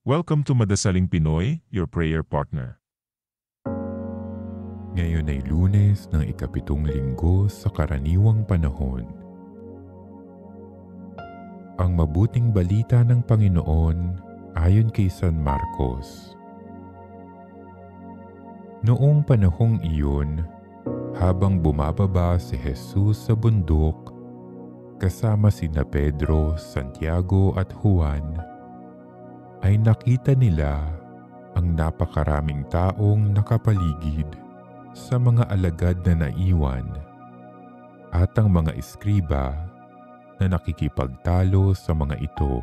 Welcome to Madasaling Pinoy, your prayer partner. Ngayon ay Lunes ng ikapitong linggo sa karaniwang panahon. Ang mabuting balita ng Panginoon ayon kay San Marcos. Noong panahong iyon, habang bumababa si Jesus sa bundok, kasama sina Pedro, Santiago at Juan, ay nakita nila ang napakaraming taong nakapaligid sa mga alagad na naiwan at ang mga eskriba na nakikipagtalo sa mga ito.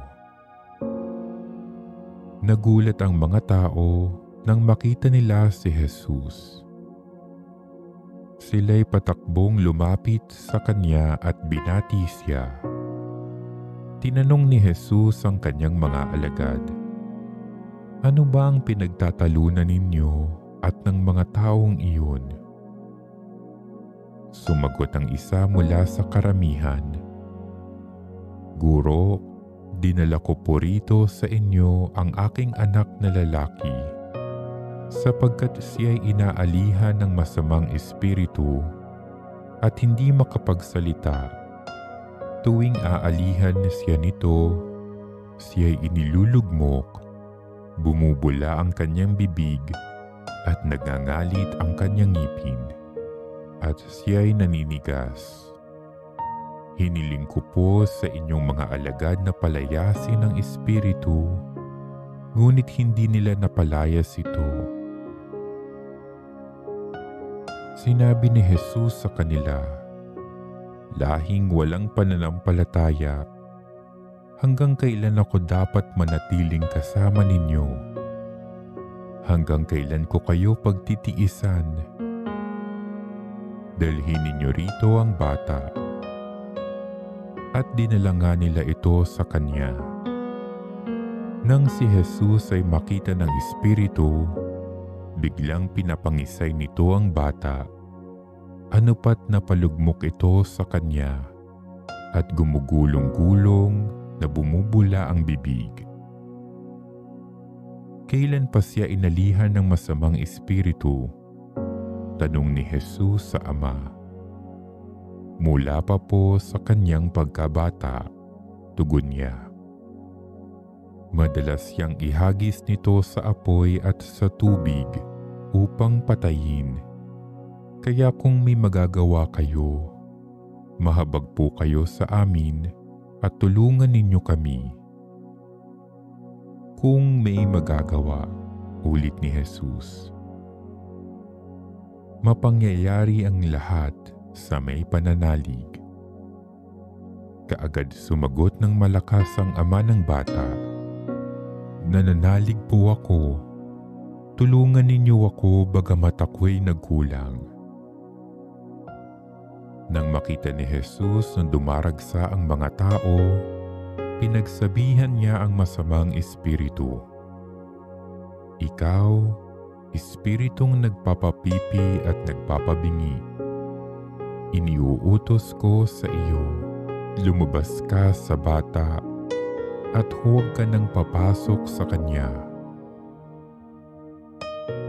Nagulat ang mga tao nang makita nila si Jesus. Sila'y patakbong lumapit sa kanya at binati siya. Tinanong ni Jesus ang kanyang mga alagad, "Ano ba ang pinagtatalunan ninyo at ng mga taong iyon?" Sumagot ang isa mula sa karamihan, "Guro, dinala ko po rito sa inyo ang aking anak na lalaki, sapagkat siya'y inaalihan ng masamang espiritu at hindi makapagsalita. Tuwing aalihan siya nito, siya'y inilulugmok, bumubula ang kanyang bibig at nagngangalit ang kanyang ngipin, at siya'y naninigas. Hiniling ko po sa inyong mga alagad na palayasin ang espiritu, ngunit hindi nila napalayas ito." Sinabi ni Jesus sa kanila, "Lahing walang pananampalataya, hanggang kailan ako dapat manatiling kasama ninyo? Hanggang kailan ko kayo pagtitiisan? Dalhin ninyo rito ang bata." At dinala nga nila ito sa kanya. Nang si Jesus ay makita ng espiritu, biglang pinapangisay nito ang bata. Anupat na palugmok ito sa kanya at gumugulong-gulong na bumubula ang bibig. "Kailan pa siya inalihan ng masamang espiritu?" tanong ni Jesus sa ama. "Mula pa po sa kanyang pagkabata," tugon niya. "Madalas siyang ihagis nito sa apoy at sa tubig upang patayin. Kaya kung may magagawa kayo, mahabag po kayo sa amin at tulungan ninyo kami." "Kung may magagawa," ulit ni Jesus. Mapangyayari ang lahat sa may pananalig. Kaagad sumagot ng malakas ang ama ng bata, "Nananalig po ako. Tulungan ninyo ako bagamat ako'y nagkulang." Nang makita ni Jesus na dumaragsa ang mga tao, pinagsabihan niya ang masamang espiritu, "Ikaw, espiritong nagpapapipi at nagpapabingi, iniuutos ko sa iyo, lumabas ka sa bata at huwag ka nang papasok sa kanya."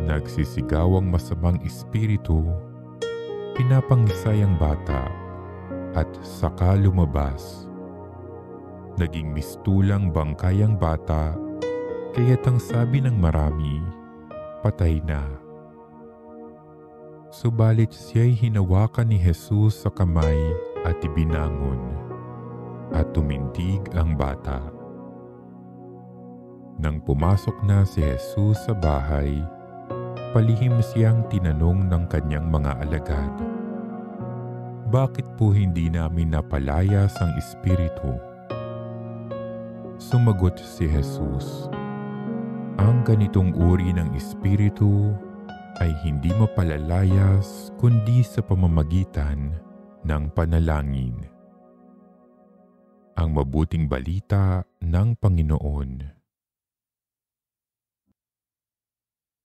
Nagsisigaw ang masamang espiritu, pinapangisay ang bata at saka lumabas. Naging mistulang bangkay ang bata, kaya't ang sabi ng marami, patay na. Subalit siya'y hinawakan ni Jesus sa kamay at ibinangon, at tumindig ang bata. Nang pumasok na si Jesus sa bahay, palihim siyang tinanong ng kanyang mga alagad, "Bakit po hindi namin napalayas ang espiritu?" Sumagot si Jesus, "Ang ganitong uri ng espiritu ay hindi mapalalayas kundi sa pamamagitan ng panalangin." Ang mabuting balita ng Panginoon.